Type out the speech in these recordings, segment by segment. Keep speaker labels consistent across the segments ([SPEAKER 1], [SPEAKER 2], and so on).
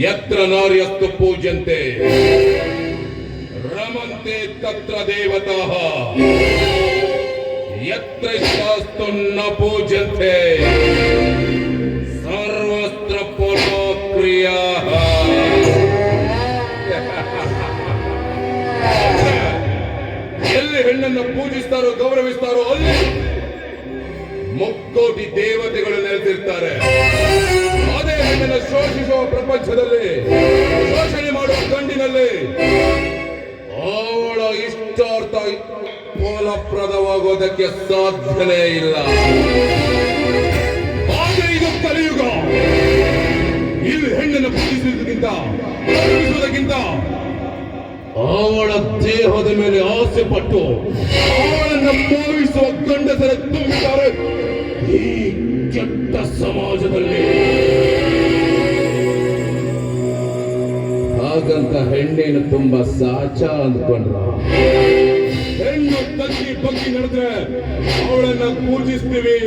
[SPEAKER 1] ಯತ್ರ ನಾರ್ಯಸ್ತು ಪೂಜ್ಯಂತೆ ರಮಂತೆ ತತ್ರ ದೇವತಾಃ ಯತ್ರ ಶಾಸ್ತು ನ ಪೂಜ್ಯಂತೆ ಸರ್ವತ್ರ ಪುನಃಕ್ರಿಯಾಃ. ಎಲ್ಲಿ ಹೆಣ್ಣನ್ನು ಪೂಜಿಸ್ತಾರೋ ಗೌರವಿಸ್ತಾರೋ ಅಲ್ಲಿ ಮುಕ್ಕೋಟಿ ದೇವತೆಗಳು ನೆಲೆಸಿರ್ತಾರೆ. ಅದೇ ಹೆಣ್ಣನ್ನು ಶೋಷಿಸುವ ಪ್ರಪಂಚದಲ್ಲಿ, ಶೋಷಣೆ ಮಾಡುವ ಗಂಡಿನಲ್ಲಿ ಅವಳ ಇಷ್ಟಾರ್ಥ ಫಲಪ್ರದವಾಗೋದಕ್ಕೆ ಸಾಧ್ಯನೇ ಇಲ್ಲ. ಆದರೆ ಇದು ಕಲಿಯುಗ. ಇಲ್ಲಿ ಹೆಣ್ಣನ್ನು ಪೂಜಿಸುವುದಕ್ಕಿಂತ, ಗೌರವಿಸುವುದಕ್ಕಿಂತ ಅವಳ ದೇಹದ ಮೇಲೆ ಆಸೆ ಪಟ್ಟು ಅವಳನ್ನು ಮೋಹಿಸುವ ಗಂಡಸರ ತುಂಬಿದ್ದಾರೆ ಈ ಕೆಟ್ಟ ಸಮಾಜದಲ್ಲಿ. ಹಾಗಂತ ಹೆಣ್ಣೇನು ತುಂಬಾ ಸಾಚ ಅಂದ್ಕೊಂಡ್ರ? ಹೆಣ್ಣು ತಗ್ಗಿ ಬಗ್ಗಿ ನಡೆದ್ರೆ ಅವಳನ್ನ ಪೂಜಿಸ್ತೀವಿ,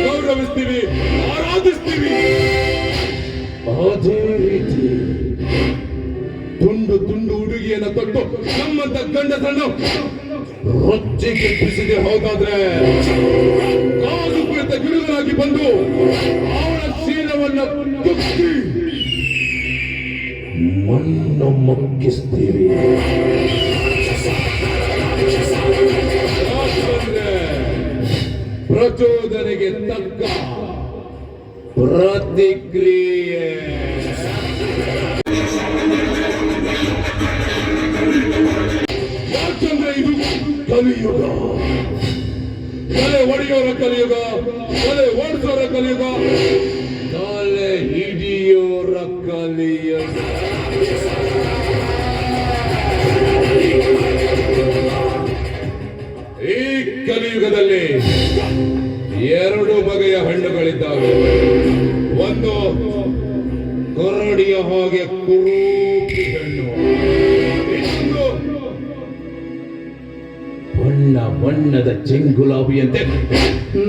[SPEAKER 1] ಗೌರವಿಸ್ತೀವಿ, ಆರಾಧಿಸ್ತೀವಿ. ಅದೇ ರೀತಿ ತುಂಡು ತುಂಡು ಹುಡುಗಿಯನ್ನು ತೊಟ್ಟು ನಮ್ಮಂತ ಗಂಡಸನ್ನು ರೊಚ್ಚಿಗೆ ಬಿಸಿದೆ ಹೋಗಾದ್ರೆ ಕಾಲು ಕುಳಿತ ಗಿಡುಗನಾಗಿ ಬಂದು ಅವಳ ಶೀಲವನ್ನು ಕುಕ್ಕಿ ಮಣ್ಣು ಮಗ್ಗಿಸ್ತೀವಿ. ಪ್ರಚೋದನೆಗೆ ತಕ್ಕ ಪ್ರತಿಕ್ರಿಯೆ. ಯಾಕಂದ್ರೆ ಇದು ಕಲಿಯುಗ. ತಲೆ ಒಡೆಯೋರ ಕಲಿಯುಗ, ತಲೆ ಓಡಿಸೋರ ಕಲಿಯುಗ, ತಲೆ ಹಿಡಿಯೋರ ಕಲಿಯುಗ. ಈ ಕಲಿಯುಗದಲ್ಲಿ ಎರಡು ಬಗೆಯ ಹಣ್ಣುಗಳಿದ್ದಾವೆ. ಒಂದು ಕೊರಡಿಯ ಹಾಗೆ ಕುರೂಪಿ ಹಣ್ಣು, ಇನ್ನೊಂದು ಬಣ್ಣ ಬಣ್ಣದ ಚೆಂಗುಲಾಬಿಯಂತೆ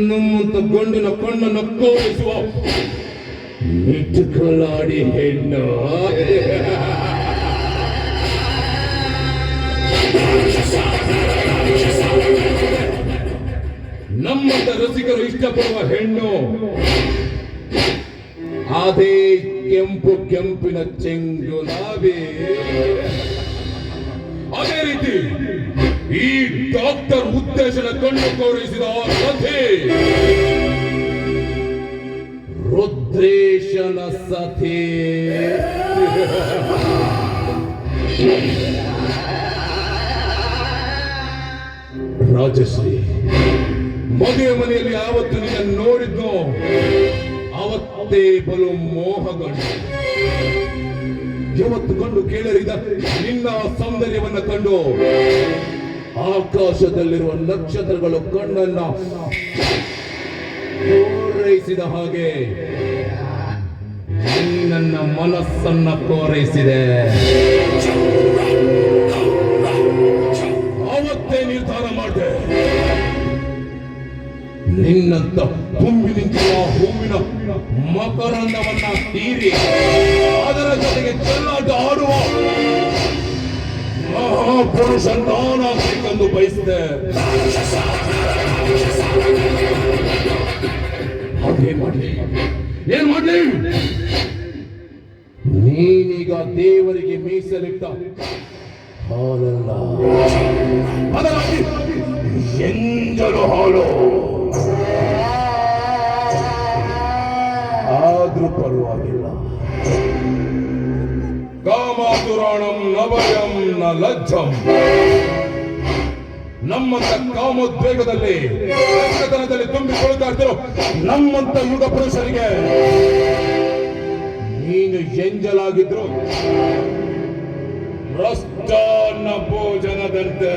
[SPEAKER 1] ನಮ್ಮಂತ ಗಂಡಿನ ಕಣ್ಣನ್ನು ಕೋರಿಸುವ ಮಿಟುಕಲಾಡಿ ಹೆಣ್ಣು. ನಮ್ಮಂತ ರಸಿಕರು ಇಷ್ಟಪಡುವ ಹೆಣ್ಣು ಅದೇ ಕೆಂಪು ಕೆಂಪಿನ ಚೆಂಗುಲಾಬಿ. ಅದೇ ರೀತಿ ಈ ಡಾಕ್ಟರ್ ಉದ್ದೇಶನ ಕಣ್ಣು ಕೋರಿಸಿದ ಕಥೆ ರುದ್ರೇಶನ ಸತಿ. ರಾಜಶ್ರೀ, ಮದುವೆ ಮನೆಯಲ್ಲಿ ಯಾವತ್ತು ನಿನ್ನ ನೋಡಿದ್ನೋ ಅವತ್ತೇ ಬಲು ಮೋಹಗೊಂಡು, ಯಾವತ್ತು ಕಂಡು ಕೇಳರಿದ ನಿನ್ನ ಸೌಂದರ್ಯವನ್ನು ಕಂಡು ಆಕಾಶದಲ್ಲಿರುವ ನಕ್ಷತ್ರಗಳು ಕಣ್ಣನ್ನ ಕೋರೈಸಿದ ಹಾಗೆ ನನ್ನ ಮನಸ್ಸನ್ನ ಕೋರೈಸಿದೆ. ಅವತ್ತೇ ನಿರ್ಧಾರ ಮಾಡಿದೆ, ನಿನ್ನಂತ ತುಂಬಿ ನಿಂತಿರುವ ಹೂವಿನ ಮಕರಂದವನ್ನ ತೀರಿ ಅದರ ಜೊತೆಗೆ ಚೆಲ್ಲಾಟ ಆಡುವ ಮಹಾಪುರುಷ ನಾನಾಗಬೇಕೆಂದು ಬಯಸಿದೆ. ಅದೇನ್ ಮಾಡ್ಲಿ, ಏನ್ ಮಾಡ್ಲಿ? ನೀನೀಗ ದೇವರಿಗೆ ಮೀಸಲಿಟ್ಟ ಹಾಲಲ್ಲ, ಬದಲಾಗಿ ಎಂಜಲು ಹಾಲು. ಆದ್ರೂ ಪರವಾಗಿಲ್ಲ. ಕಾಮಾತುರಾಣಂ ನವಯಂ ನ ಲಜ್ಜಂ. ನಮ್ಮಂತ ಕಾಮೋದ್ವೇಗದಲ್ಲಿ, ರಕ್ತತನದಲ್ಲಿ ತುಂಬಿಕೊಳ್ತಾ ಇರ್ತಿರೋ ನಮ್ಮಂತ ಯುಗ ಪುರುಷರಿಗೆ ನೀನು ಎಂಜಲಾಗಿದ್ರು ಮೃಷ್ಟಾನ್ನ ಭೋಜನದಂತೆ.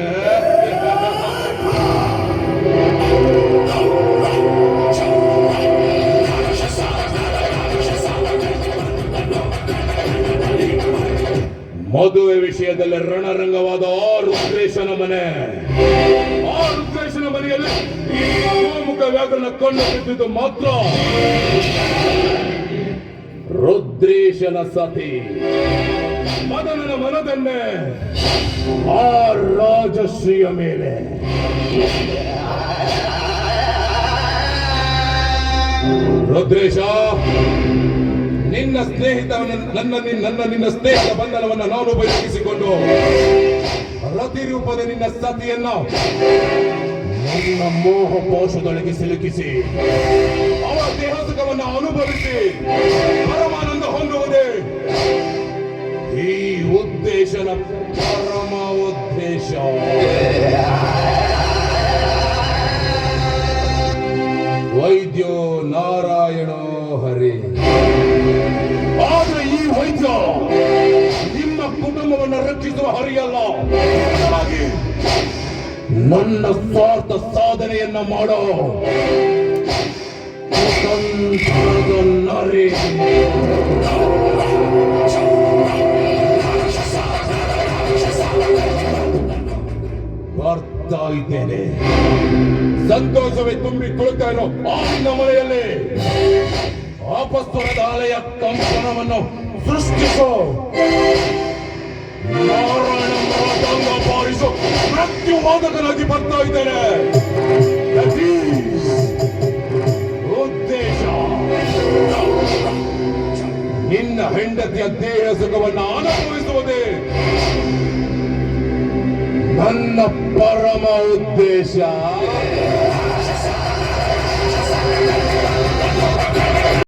[SPEAKER 1] ಮದುವೆ ವಿಷಯದಲ್ಲಿ ರಣರಂಗವಾದ ಆ ರುದ್ರೇಶನ ಮನೆ, ಆ ರುದ್ರೇಶನ ಮನೆಯಲ್ಲಿ ಈ ಗೋಮುಖ ವ್ಯಾಘ್ರನ ಕಣ್ಣು ಬಿದ್ದಿದ್ದು ಮಾತ್ರ ರುದ್ರೇಶ ಉದ್ದೇಶನ ಸತಿ ಮದನನ ಮನದನ್ನೇ ಆ ರಾಜಶ್ರೀಯ ಮೇಲೆ ರುದ್ರೇಶ, ನಿನ್ನ ಸ್ನೇಹಿತ ನಿನ್ನ ಸ್ನೇಹಿತ ಬಂಧನವನ್ನು ನಾನು ಬಯಸಿಕೊಂಡು ರತಿ ರೂಪದ ನಿನ್ನ ಸತಿಯನ್ನ ನನ್ನ ಮೋಹ ಕೋಶದೊಳಗೆ ಸಿಲುಕಿಸಿ ಅವರ ದೇಹ ಸುಖವನ್ನು ಅನುಭವಿಸಿ ಪರಮಾನಂದ ಹೊಂದುವುದೇ ಈ ಉದ್ದೇಶನ ಪರಮ ಉದ್ದೇಶ. ವೈದ್ಯೋ ನಾರಾಯಣೋ ಹರಿ. ಆದ್ರೆ ಈ ವೈದ್ಯ ನಿಮ್ಮ ಕುಟುಂಬವನ್ನು ರಕ್ಷಿಸುವ ಹರಿಯಲ್ಲ, ಬದಲಾಗಿ ನನ್ನ ಸ್ವಾರ್ಥ ಸಾಧನೆಯನ್ನ ಮಾಡೋ ಕುತಂತ್ರದ ನರಿ. ಬರ್ತಾ ಇದ್ದೇನೆ. ಸಂತೋಷವೇ ತುಂಬಿ ತುಳುತ್ತಾ ಇರೋ ಆವಿನ ಮಳೆಯಲ್ಲಿ ಅಪಸ್ವರದ ಅಲೆಯ ಕಂಪನವನ್ನು ಸೃಷ್ಟಿಸೋ ನಾರಾಯಣ ಮರಾಠಾಂಗ ಬಾರಿಸೋ ಮೃತ್ಯುವಾದಕನಾಗಿ ಬರ್ತಾ ಇದ್ದೇನೆ. ಉದ್ದೇಶ ನಿನ್ನ ಹೆಂಡತಿಯ ದೇಹ ಸುಖವನ್ನು ಅನುಭವಿಸುವುದೇ ನನ್ನ ಪರಮ ಉದ್ದೇಶ.